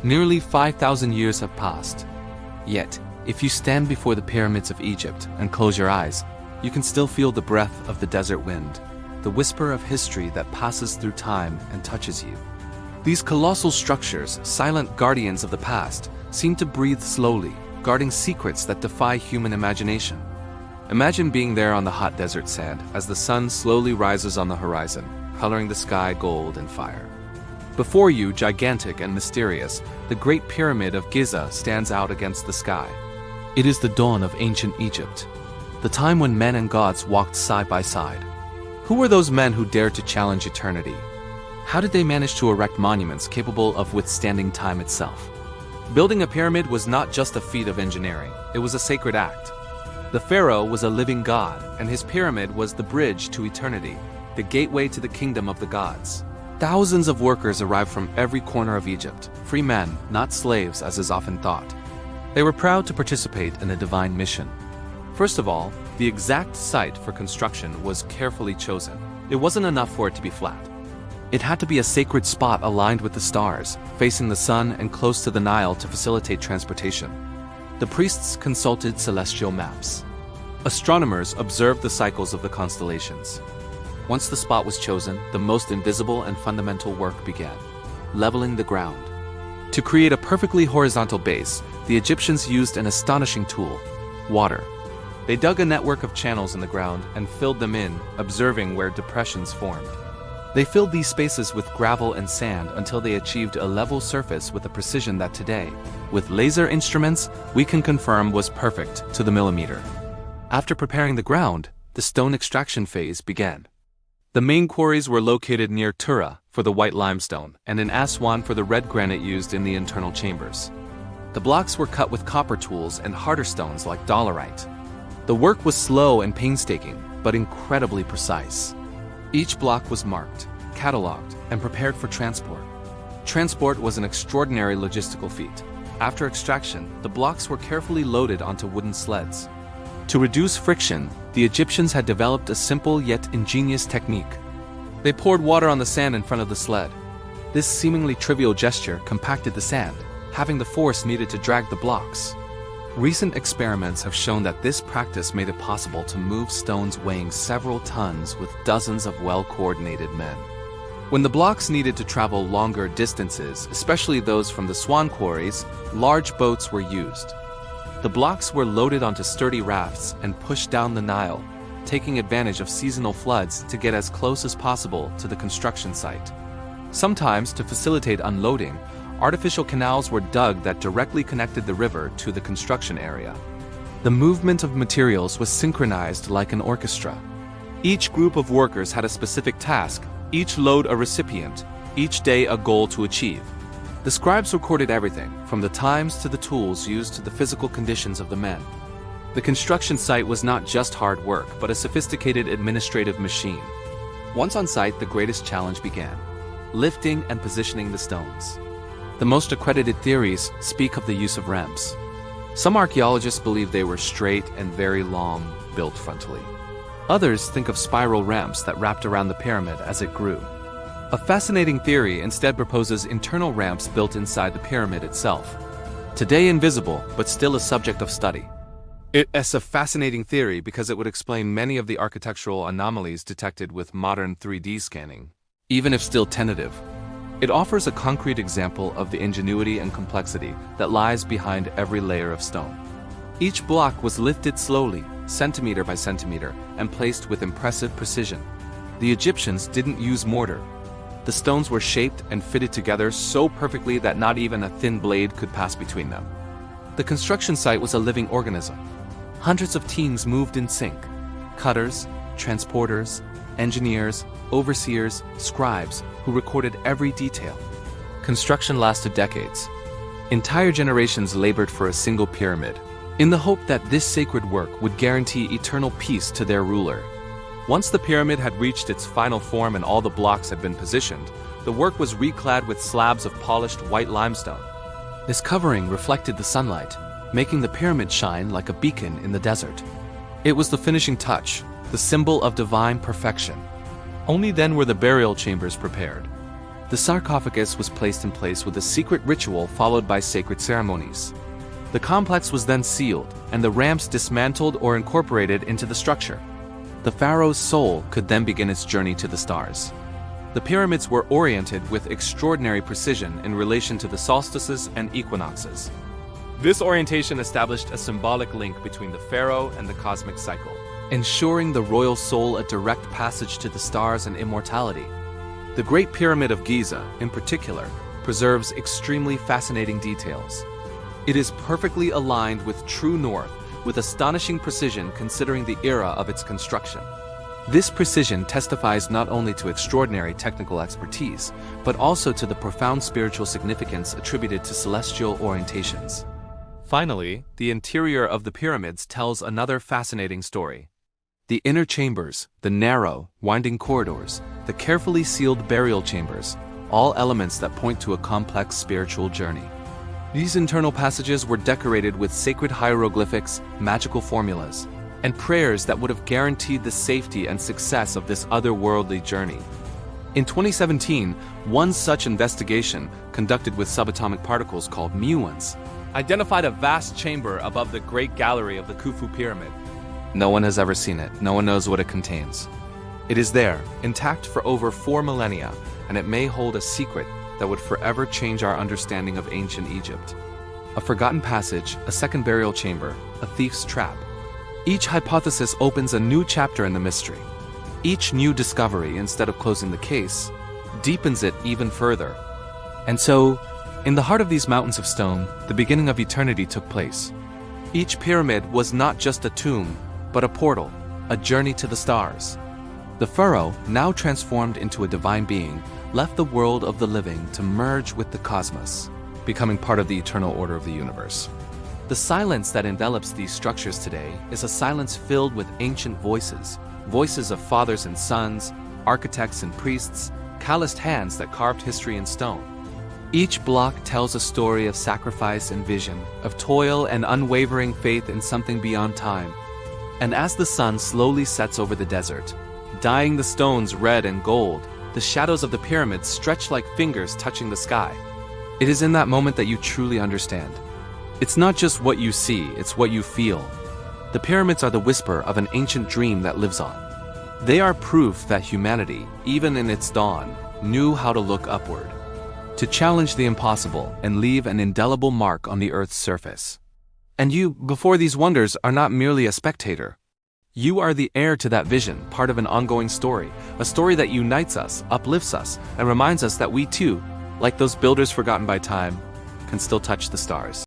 Nearly 5,000 years have passed. Yet, if you stand before the pyramids of Egypt and close your eyes, you can still feel the breath of the desert wind, the whisper of history that passes through time and touches you. These colossal structures, silent guardians of the past, seem to breathe slowly, guarding secrets that defy human imagination. Imagine being there on the hot desert sand as the sun slowly rises on the horizon, coloring the sky gold and fire. Before you, gigantic and mysterious, the Great Pyramid of Giza stands out against the sky. It is the dawn of ancient Egypt, the time when men and gods walked side by side. Who were those men who dared to challenge eternity? How did they manage to erect monuments capable of withstanding time itself? Building a pyramid was not just a feat of engineering, it was a sacred act. The pharaoh was a living god, and his pyramid was the bridge to eternity, the gateway to the kingdom of the gods. Thousands of workers arrived from every corner of Egypt, free men, not slaves as is often thought. They were proud to participate in a divine mission. First of all, the exact site for construction was carefully chosen. It wasn't enough for it to be flat. It had to be a sacred spot aligned with the stars, facing the sun and close to the Nile to facilitate transportation. The priests consulted celestial maps. Astronomers observed the cycles of the constellations. Once the spot was chosen, the most invisible and fundamental work began, leveling the ground. To create a perfectly horizontal base, the Egyptians used an astonishing tool: water. They dug a network of channels in the ground and filled them in, observing where depressions formed. They filled these spaces with gravel and sand until they achieved a level surface with a precision that today, with laser instruments, we can confirm was perfect to the millimeter. After preparing the ground, the stone extraction phase began. The main quarries were located near Tura for the white limestone and in Aswan for the red granite used in the internal chambers. The blocks were cut with copper tools and harder stones like dolerite. The work was slow and painstaking, but incredibly precise. Each block was marked, catalogued, and prepared for transport. Transport was an extraordinary logistical feat. After extraction, the blocks were carefully loaded onto wooden sleds. To reduce friction, the Egyptians had developed a simple yet ingenious technique. They poured water on the sand in front of the sled. This seemingly trivial gesture compacted the sand, having the force needed to drag the blocks. Recent experiments have shown that this practice made it possible to move stones weighing several tons with dozens of well-coordinated men. When the blocks needed to travel longer distances, especially those from the Swan quarries, large boats were used. The blocks were loaded onto sturdy rafts and pushed down the Nile, taking advantage of seasonal floods to get as close as possible to the construction site. Sometimes, to facilitate unloading, artificial canals were dug that directly connected the river to the construction area. The movement of materials was synchronized like an orchestra. Each group of workers had a specific task, each load a recipient, each day a goal to achieve. The scribes recorded everything, from the times to the tools used to the physical conditions of the men. The construction site was not just hard work, but a sophisticated administrative machine. Once on site, the greatest challenge began: lifting and positioning the stones. The most accredited theories speak of the use of ramps. Some archaeologists believe they were straight and very long, built frontally. Others think of spiral ramps that wrapped around the pyramid as it grew. A fascinating theory instead proposes internal ramps built inside the pyramid itself. Today invisible, but still a subject of study. It's a fascinating theory because it would explain many of the architectural anomalies detected with modern 3D scanning, even if still tentative. It offers a concrete example of the ingenuity and complexity that lies behind every layer of stone. Each block was lifted slowly, centimeter by centimeter, and placed with impressive precision. The Egyptians didn't use mortar. The stones were shaped and fitted together so perfectly that not even a thin blade could pass between them. The construction site was a living organism. Hundreds of teams moved in sync: cutters, transporters, engineers, overseers, scribes, who recorded every detail. Construction lasted decades. Entire generations labored for a single pyramid, in the hope that this sacred work would guarantee eternal peace to their ruler. Once the pyramid had reached its final form and all the blocks had been positioned, the work was reclad with slabs of polished white limestone. This covering reflected the sunlight, making the pyramid shine like a beacon in the desert. It was the finishing touch, the symbol of divine perfection. Only then were the burial chambers prepared. The sarcophagus was placed in place with a secret ritual followed by sacred ceremonies. The complex was then sealed, and the ramps dismantled or incorporated into the structure. The pharaoh's soul could then begin its journey to the stars. The pyramids were oriented with extraordinary precision in relation to the solstices and equinoxes. This orientation established a symbolic link between the pharaoh and the cosmic cycle, ensuring the royal soul a direct passage to the stars and immortality. The Great Pyramid of Giza, in particular, preserves extremely fascinating details. It is perfectly aligned with true north, with astonishing precision considering the era of its construction. This precision testifies not only to extraordinary technical expertise, but also to the profound spiritual significance attributed to celestial orientations. Finally, the interior of the pyramids tells another fascinating story. The inner chambers, the narrow, winding corridors, the carefully sealed burial chambers, all elements that point to a complex spiritual journey. These internal passages were decorated with sacred hieroglyphics, magical formulas, and prayers that would have guaranteed the safety and success of this otherworldly journey. In 2017, one such investigation, conducted with subatomic particles called muons, identified a vast chamber above the Great Gallery of the Khufu Pyramid. No one has ever seen it. No one knows what it contains. It is there, intact for over 4 millennia, and it may hold a secret that would forever change our understanding of ancient Egypt. A forgotten passage, a second burial chamber, a thief's trap. Each hypothesis opens a new chapter in the mystery. Each new discovery, instead of closing the case, deepens it even further. And so, in the heart of these mountains of stone, the beginning of eternity took place. Each pyramid was not just a tomb, but a portal, a journey to the stars. The pharaoh, now transformed into a divine being, left the world of the living to merge with the cosmos, becoming part of the eternal order of the universe. The silence that envelops these structures today is a silence filled with ancient voices, voices of fathers and sons, architects and priests, calloused hands that carved history in stone. Each block tells a story of sacrifice and vision, of toil and unwavering faith in something beyond time. And as the sun slowly sets over the desert, dyeing the stones red and gold, the shadows of the pyramids stretch like fingers touching the sky. It is in that moment that you truly understand. It's not just what you see, it's what you feel. The pyramids are the whisper of an ancient dream that lives on. They are proof that humanity, even in its dawn, knew how to look upward, to challenge the impossible and leave an indelible mark on the Earth's surface. And you, before these wonders, are not merely a spectator. You are the heir to that vision, part of an ongoing story, a story that unites us, uplifts us, and reminds us that we too, like those builders forgotten by time, can still touch the stars.